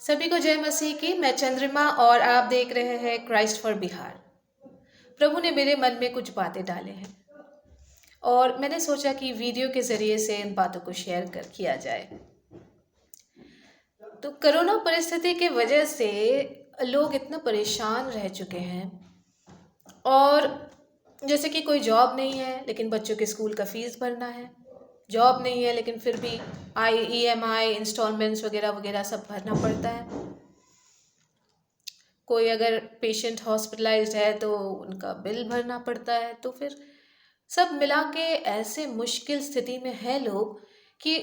सभी को जय मसीह की। मैं चंद्रिमा और आप देख रहे हैं क्राइस्ट फॉर बिहार। प्रभु ने मेरे मन में कुछ बातें डाले हैं और मैंने सोचा कि वीडियो के ज़रिए से इन बातों को शेयर कर किया जाए। तो कोरोना परिस्थिति की वजह से लोग इतना परेशान रह चुके हैं और जैसे कि कोई जॉब नहीं है लेकिन बच्चों के स्कूल का फीस भरना है, जॉब नहीं है लेकिन फिर भी EMI इंस्टॉलमेंट्स वगैरह वगैरह सब भरना पड़ता है। कोई अगर पेशेंट हॉस्पिटलाइज्ड है तो उनका बिल भरना पड़ता है। तो फिर सब मिला के ऐसे मुश्किल स्थिति में है लोग कि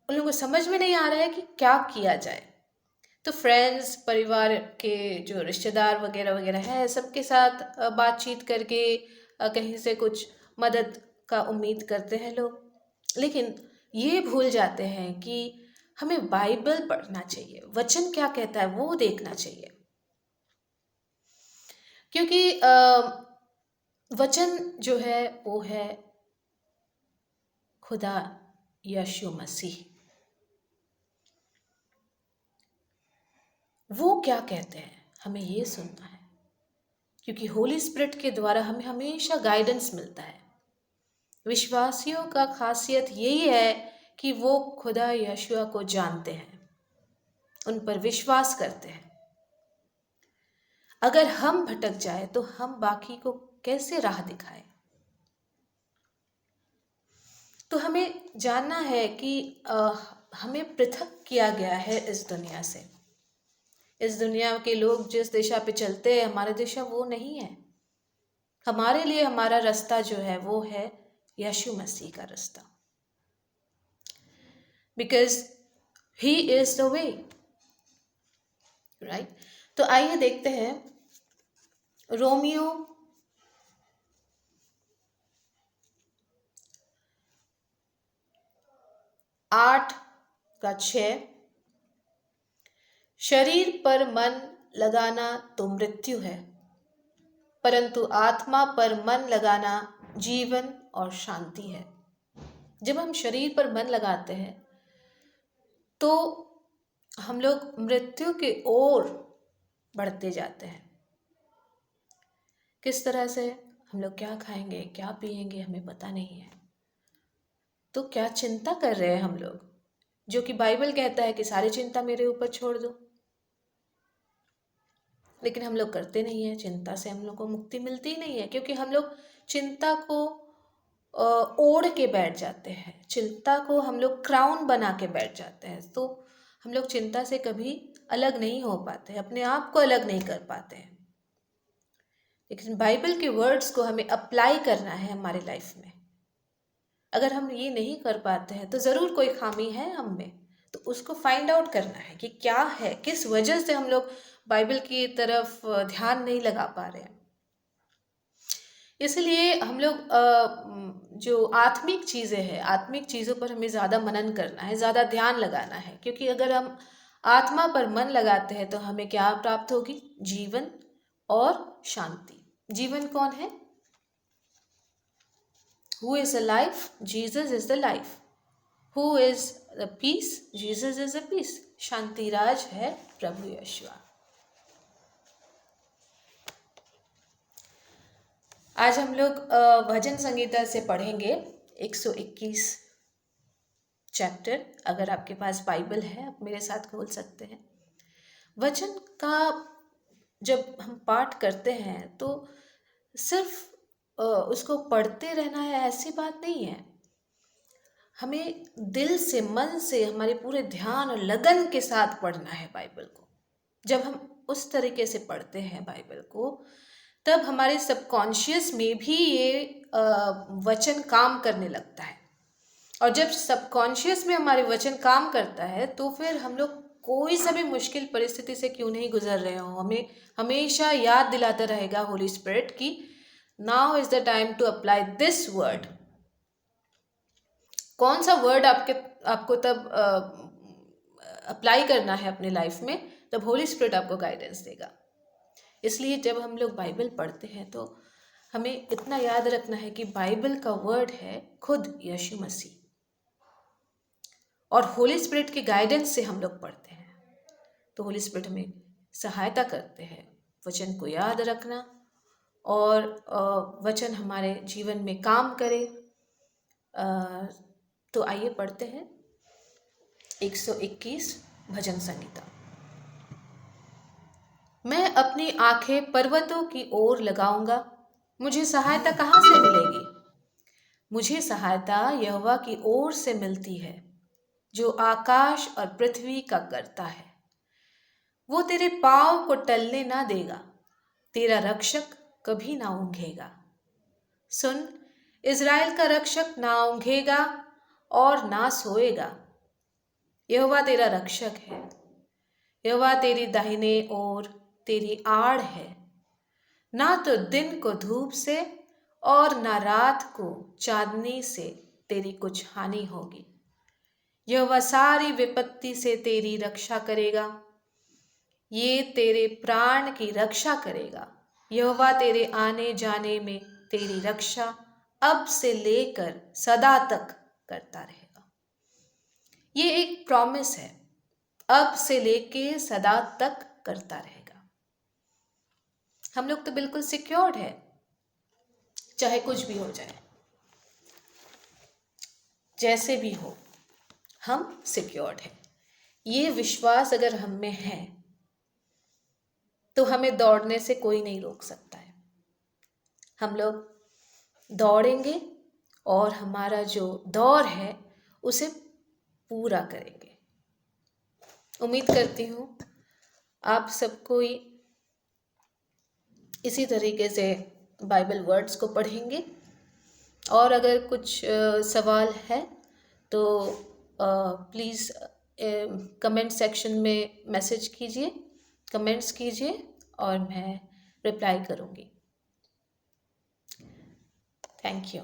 उन लोगों को समझ में नहीं आ रहा है कि क्या किया जाए। तो फ्रेंड्स, परिवार के जो रिश्तेदार वगैरह वगैरह है, सबके साथ बातचीत करके कहीं से कुछ मदद का उम्मीद करते हैं लोग, लेकिन ये भूल जाते हैं कि हमें बाइबल पढ़ना चाहिए, वचन क्या कहता है वो देखना चाहिए। क्योंकि वचन जो है वो है खुदा यीशु मसीह। वो क्या कहते हैं हमें ये सुनना है, क्योंकि होली स्पिरिट के द्वारा हमें हमेशा गाइडेंस मिलता है। विश्वासियों का खासियत यही है कि वो खुदा यीशुआ को जानते हैं, उन पर विश्वास करते हैं। अगर हम भटक जाए तो हम बाकी को कैसे राह दिखाएं? तो हमें जानना है कि हमें पृथक किया गया है इस दुनिया से। इस दुनिया के लोग जिस दिशा पे चलते हैं, हमारी दिशा वो नहीं है। हमारे लिए हमारा रास्ता जो है वो है यीशु मसीह का रास्ता, because he is the way, right. तो आइए देखते हैं रोमियो 8:6। शरीर पर मन लगाना तो मृत्यु है, परंतु आत्मा पर मन लगाना जीवन और शांति है। जब हम शरीर पर मन लगाते हैं तो हम लोग मृत्यु की ओर बढ़ते जाते हैं। किस तरह से? हम लोग क्या खाएंगे, क्या पिएंगे, हमें पता नहीं है। तो क्या चिंता कर रहे हैं हम लोग, जो कि बाइबल कहता है कि सारी चिंता मेरे ऊपर छोड़ दो। लेकिन हम लोग करते नहीं है। चिंता से हम लोग को मुक्ति मिलती ही नहीं है, क्योंकि हम लोग चिंता को ओढ़ के बैठ जाते हैं। चिंता को हम लोग क्राउन बना के बैठ जाते हैं। तो हम लोग चिंता से कभी अलग नहीं हो पाते, अपने आप को अलग नहीं कर पाते हैं। लेकिन बाइबल के वर्ड्स को हमें अप्लाई करना है हमारे लाइफ में। अगर हम ये नहीं कर पाते हैं तो ज़रूर कोई खामी है हम में। तो उसको फाइंड आउट करना है कि क्या है, किस वजह से हम लोग बाइबल की तरफ ध्यान नहीं लगा पा रहे हैं। इसलिए हम लोग जो आत्मिक चीज़ें हैं, आत्मिक चीज़ों पर हमें ज़्यादा मनन करना है, ज़्यादा ध्यान लगाना है। क्योंकि अगर हम आत्मा पर मन लगाते हैं तो हमें क्या प्राप्त होगी? जीवन और शांति। जीवन कौन है? Who is the life? Jesus is the life. Who is the peace? Jesus is the peace. शांति राज है प्रभु यीशु। आज हम लोग भजन संगीता से पढ़ेंगे 121 चैप्टर। अगर आपके पास बाइबल है आप मेरे साथ खोल सकते हैं। वचन का जब हम पाठ करते हैं तो सिर्फ उसको पढ़ते रहना है ऐसी बात नहीं है। हमें दिल से, मन से, हमारे पूरे ध्यान और लगन के साथ पढ़ना है बाइबल को। जब हम उस तरीके से पढ़ते हैं बाइबल को, तब हमारे सबकॉन्शियस में भी ये वचन काम करने लगता है। और जब सबकॉन्शियस में हमारे वचन काम करता है तो फिर हम लोग कोई सा भी मुश्किल परिस्थिति से क्यों नहीं गुजर रहे हो, हमें हमेशा याद दिलाता रहेगा होली स्पिरिट की now is the time to apply this word. कौन सा वर्ड आपको तब अप्लाई करना है अपने लाइफ में, तब होली स्पिरिट आपको गाइडेंस देगा। इसलिए जब हम लोग बाइबल पढ़ते हैं तो हमें इतना याद रखना है कि बाइबल का वर्ड है खुद यीशु मसीह, और होली स्पिरिट के गाइडेंस से हम लोग पढ़ते हैं। तो होली स्पिरिट हमें सहायता करते हैं वचन को याद रखना और वचन हमारे जीवन में काम करे। तो आइए पढ़ते हैं 121 भजन संहिता। मैं अपनी आंखें पर्वतों की ओर लगाऊंगा, मुझे सहायता कहाँ से मिलेगी? मुझे सहायता यहोवा की ओर से मिलती है, जो आकाश और पृथ्वी का करता है। वो तेरे पाँव को टलने ना देगा, तेरा रक्षक कभी ना ऊंघेगा। सुन, इज़राइल का रक्षक ना ऊंघेगा और ना सोएगा। यहोवा तेरा रक्षक है, यहोवा तेरी दाहिने ओर तेरी आड़ है। ना तो दिन को धूप से और ना रात को चांदनी से तेरी कुछ हानि होगी। यहोवा सारी विपत्ति से तेरी रक्षा करेगा, ये तेरे प्राण की रक्षा करेगा। यहोवा तेरे आने जाने में तेरी रक्षा अब से लेकर सदा तक करता रहेगा। ये एक प्रॉमिस है, अब से लेके सदा तक करता रहेगा। हम लोग तो बिल्कुल सिक्योर्ड है, चाहे कुछ भी हो जाए, जैसे भी हो हम सिक्योर्ड हैं। ये विश्वास अगर हम में है तो हमें दौड़ने से कोई नहीं रोक सकता है। हम लोग दौड़ेंगे और हमारा जो दौर है उसे पूरा करेंगे। उम्मीद करती हूँ आप सबको इसी तरीके से बाइबल वर्ड्स को पढ़ेंगे। और अगर कुछ सवाल है तो प्लीज़ कमेंट सेक्शन में मैसेज कीजिए, कमेंट्स कीजिए और मैं रिप्लाई करूँगी। Thank you.